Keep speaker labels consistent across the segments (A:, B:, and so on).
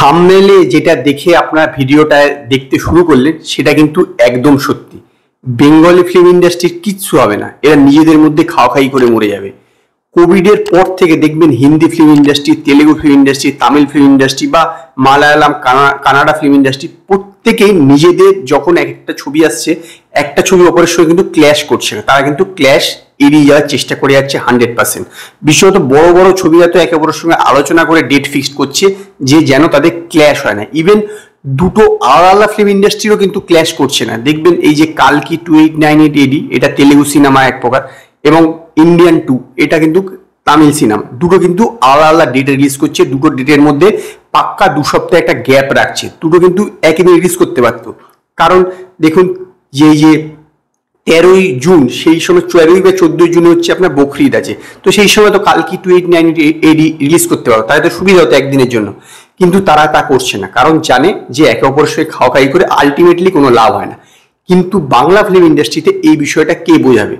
A: থাম্বনেলে যেটা দেখে আপনার ভিডিওটা দেখতে শুরু করলেন সেটা কিন্তু একদম সত্যি। বেঙ্গলি ফিল্ম ইন্ডাস্ট্রির কিচ্ছু হবে না, এরা নিজেদের মধ্যে খাওয়াখাই করে মরে যাবে। কোভিডের পর থেকে দেখবেন Hindi film industry, Telugu film industry, Tamil film industry বা মালায়ালাম, কানাডা ফিল্ম ইন্ডাস্ট্রি প্রত্যেকেই নিজেদের যখন একটা ছবি আসছে একটা ছবি অপরের সঙ্গে কিন্তু ক্ল্যাশ করছে না, তারা কিন্তু ক্ল্যাশ এড়িয়ে যাওয়ার চেষ্টা করে যাচ্ছে 100%। বিশেষত বড় বড় ছবিরা তো একে অপরের সঙ্গে আলোচনা করে ডেট ফিক্সড করছে যে যেন তাদের ক্ল্যাশ হয় না। ইভেন দুটো আলাদা ফিল্ম ইন্ডাস্ট্রিরও কিন্তু ক্ল্যাশ করছে না। দেখবেন এই যে কালকি 2898 AD এটা তেলেগু সিনেমা এক প্রকার, এবং ইন্ডিয়ান 2 এটা কিন্তু তামিল সিনেমা, দুটো কিন্তু আলাদা আলাদা ডেটে রিলিজ করছে। দুটো ডেটের মধ্যে পাক্কা 2 সপ্তাহ একটা গ্যাপ রাখছে, দুটো কিন্তু একই দিন রিলিজ করতে পারতো। কারণ দেখুন যে 13ই জুন সেই সময় 13ই বা 14ই জুনে হচ্ছে আপনার বকরিদ আছে, তো সেই সময় তো কালকি 2898 AD রিলিজ করতে পারো, তাই তো সুবিধা হতো একদিনের জন্য। কিন্তু তারা তা করছে না, কারণ জানে যে একে অপরের সঙ্গে খাওয়াখাই করে আলটিমেটলি কোনো লাভ হয় না। কিন্তু বাংলা ফিল্ম ইন্ডাস্ট্রিতে এই বিষয়টা কে বোঝাবে?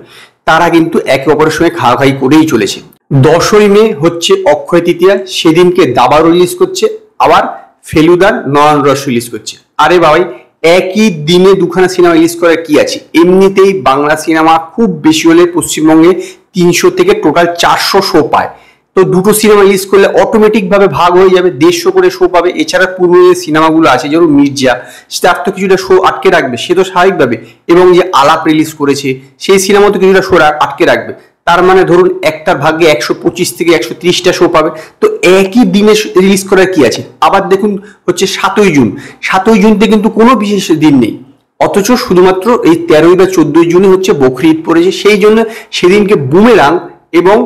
A: তারা কিন্তু একে অপরের সঙ্গে খাওয়াখাই করেই চলেছে। 10ই মে হচ্ছে অক্ষয় তৃতীয়া, সেদিনকে দাবারও রিলিজ করছে, আবার ফেলুদার নয়ন রস রিলিজ করছে। আরে বাবাই, একই দিনে দুখানা সিনেমা রিলিজ করার কি আছে? এমনিতেই বাংলা সিনেমা খুব বেশি হলে পশ্চিমবঙ্গে 300 থেকে টোটাল 400 শো পায়, তো দুটো সিনেমা রিলিজ করলে অটোমেটিক ভাবে ভাগ হয়ে যাবে, 150 করে শো পাবে। এছাড়া পূর্বে যে সিনেমাগুলো আছে যেমন মির্জা, তার তো কিছুটা শো আটকে রাখবে, সে তো স্বাভাবিকভাবে। এবং যে আলাপ রিলিজ করেছে সেই সিনেমা তো কিছুটা শো আটকে রাখবে, তার মানে ধরুন একটার ভাগ্যে 125 থেকে 130টা শো পাবে। তো একই দিনে রিলিজ করার কি আছে? আবার দেখুন হচ্ছে 7ই জুন, 7ই জুনতে কিন্তু কোনো বিশেষ দিন নেই, অথচ শুধুমাত্র এই 13ই বা 14ই জুনে হচ্ছে বকরি ঈদ পড়েছে, সেই জন্য সেদিনকে বুমেরাং এবং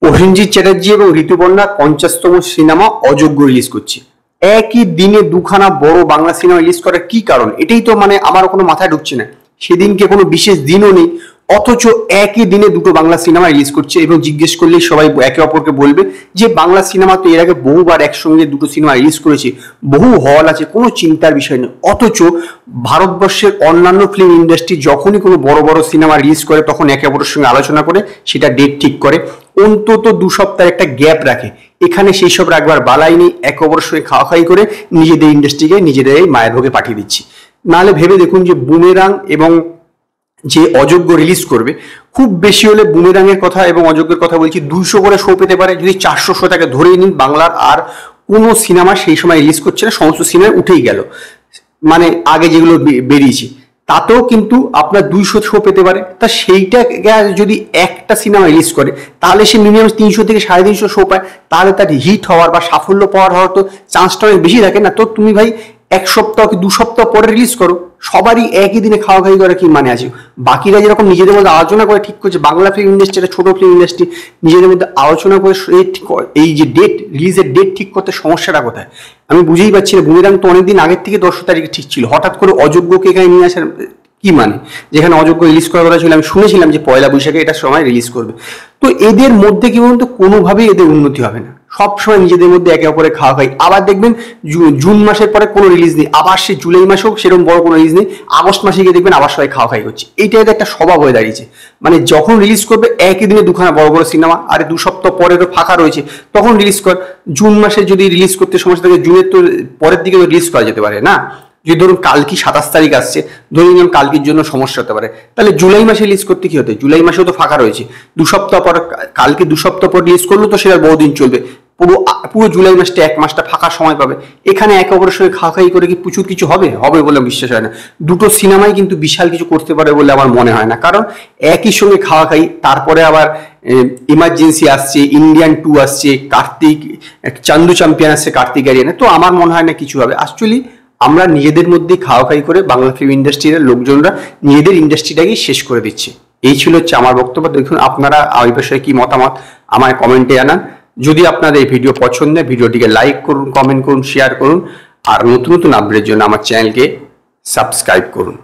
A: প্রসেনজিৎ চ্যাটার্জি এবং ঋতুপর্ণা 50তম সিনেমা অযোগ্য রিলিজ করছে। একই দিনে দুখানা বড় বাংলা সিনেমা রিলিজ করার কি কারণ? এটাই তো মানে আমার কোনো মাথায় ঢুকছে না। সেদিনকে কোনো বিশেষ দিনও নেই, অথচ একই দিনে দুটো বাংলা সিনেমা রিলিজ করছে, এবং জিজ্ঞেস করলেই সবাই একে অপরকে বলবে যে বাংলা সিনেমা তো এর আগে বহুবার একসঙ্গে দুটো সিনেমা রিলিজ করেছে, বহু হল আছে, কোনো চিন্তার বিষয় নেই। অথচ ভারতবর্ষের অন্যান্য ফিল্ম ইন্ডাস্ট্রি যখনই কোনো বড় বড় সিনেমা রিলিজ করে তখন একে অপরের সঙ্গে আলোচনা করে সেটা ডেট ঠিক করে, অন্তত 2 সপ্তাহ একটা গ্যাপ রাখে। এখানে সেই সব রাখবার বালাই নেই, একে অপরের সঙ্গে খাওয়াখাই করে নিজেদের ইন্ডাস্ট্রিকে নিজেরাই মায়ের ভোগে পাঠিয়ে দিচ্ছি। নাহলে ভেবে দেখুন যে বুমেরাং এবং যে অযোগ্য রিলিজ করবে, খুব বেশি হলে বুমেরাঙের কথা এবং অযোগ্যের কথা বলছি 200 করে শো পেতে পারে। যদি 400 শো তাকে ধরেই নিন, বাংলার আর কোনো সিনেমা সেই সময় রিলিজ করছে না, সমস্ত সিনেমা উঠেই গেল, মানে আগে যেগুলো বেরিয়েছে তাতেও কিন্তু আপনার 200 শো পেতে পারে। তা সেইটা যদি একটা সিনেমা রিলিজ করে তাহলে সে মিনিমাম 300 থেকে 350 শো পায়, তাহলে তার হিট হওয়ার বা সাফল্য হওয়ার তো চান্সটা অনেক বেশি থাকে না? তো তুমি ভাই 1 সপ্তাহ কি 2 সপ্তাহ পরে রিলিজ করো, সবারই একই দিনে খাওয়াখাই করার কি মানে আছে? বাকিরা যেরকম নিজেদের মধ্যে আলোচনা করে ঠিক করছে, বাংলা ফিল্ম ইন্ডাস্ট্রি একটা ছোট ফিল্ম ইন্ডাস্ট্রি নিজেদের মধ্যে আলোচনা করে এই যে ডেট রিলিজের ডেট ঠিক করতে সমস্যাটা কোথায় আমি বুঝেই পাচ্ছি না। বুমেরাং তো অনেকদিন আগের থেকে 10 তারিখে ঠিক ছিল, হঠাৎ করে অযোগ্যকে এখানে নিয়ে আসার কি মানে? যেখানে অযোগ্য রিলিজ করার কথা ছিল, আমি শুনেছিলাম যে 1লা বৈশাখে এটা সময় রিলিজ করবে। তো এদের মধ্যে কি বলুন তো, কোনোভাবেই এদের উন্নতি হবে না, সবসময় নিজেদের মধ্যে একে অপরে খাওয়াখাই। আবার দেখবেন জুন মাসের পরে কোনো রিলিজ নেই, আবার সে জুলাই মাসেও সেরকম বড় কোনো রিলিজ নেই, আগস্ট মাসে গিয়ে দেখবেন আবার সবাই খাওয়াখাই করছে। এইটা একটা স্বভাব হয়ে দাঁড়িয়েছে, মানে যখন রিলিজ করবে একই দিনে দুখানা বড় বড় সিনেমা, আরে 2 সপ্তাহ পরে তো ফাঁকা রয়েছে তখন রিলিজ কর। জুন মাসে যদি রিলিজ করতে সমস্যা থাকে, জুনের তো পরের দিকে তো রিলিজ করা যেতে পারে না? যদি ধরুন কালকি 27 তারিখ আসছে, ধরে নিলাম কালকির জন্য সমস্যা হতে পারে, তাহলে জুলাই মাসে রিলিজ করতে কি হতে? জুলাই মাসেও তো ফাঁকা রয়েছে, 2 সপ্তাহ পর কালকে 2 সপ্তাহ পর রিলিজ করলো তো সেটা বহুদিন চলবে, পুরো জুলাই মাসটা 1 মাসটা ফাঁকা সময় পাবে। এখানে একে অপরের সঙ্গে খাওয়াখাই করে কি প্রচুর কিছু হবে বলে বিশ্বাস হয় না। দুটো সিনেমাই কিন্তু বিশাল কিছু করতে পারে বলে আমার মনে হয় না, কারণ একই সঙ্গে খাওয়াখাই, তারপরে আবার ইমার্জেন্সি আসছে, ইন্ডিয়ান 2 আসছে, কার্তিক চান্দু চ্যাম্পিয়ন আসছে, কার্তিক আরিয়ানে, তো আমার মনে হয় না কিছু হবে। অ্যাকচুয়ালি আমরা নিজেদের মধ্যে খাওয়াখাই করে বাংলা ফিল্ম ইন্ডাস্ট্রির লোকজনরা নিজেদের ইন্ডাস্ট্রিটাকেই শেষ করে দিচ্ছে। এই ছিল হচ্ছে আমার বক্তব্য। দেখুন আপনারা এই বিষয়ে কি মতামত আমায় কমেন্টে জানান। যদি আপনাদের এই ভিডিও পছন্দ হয় ভিডিওটিকে লাইক করুন, কমেন্ট করুন, শেয়ার করুন, আর নতুন নতুন আপডেটের জন্য আমার চ্যানেলকে সাবস্ক্রাইব করুন।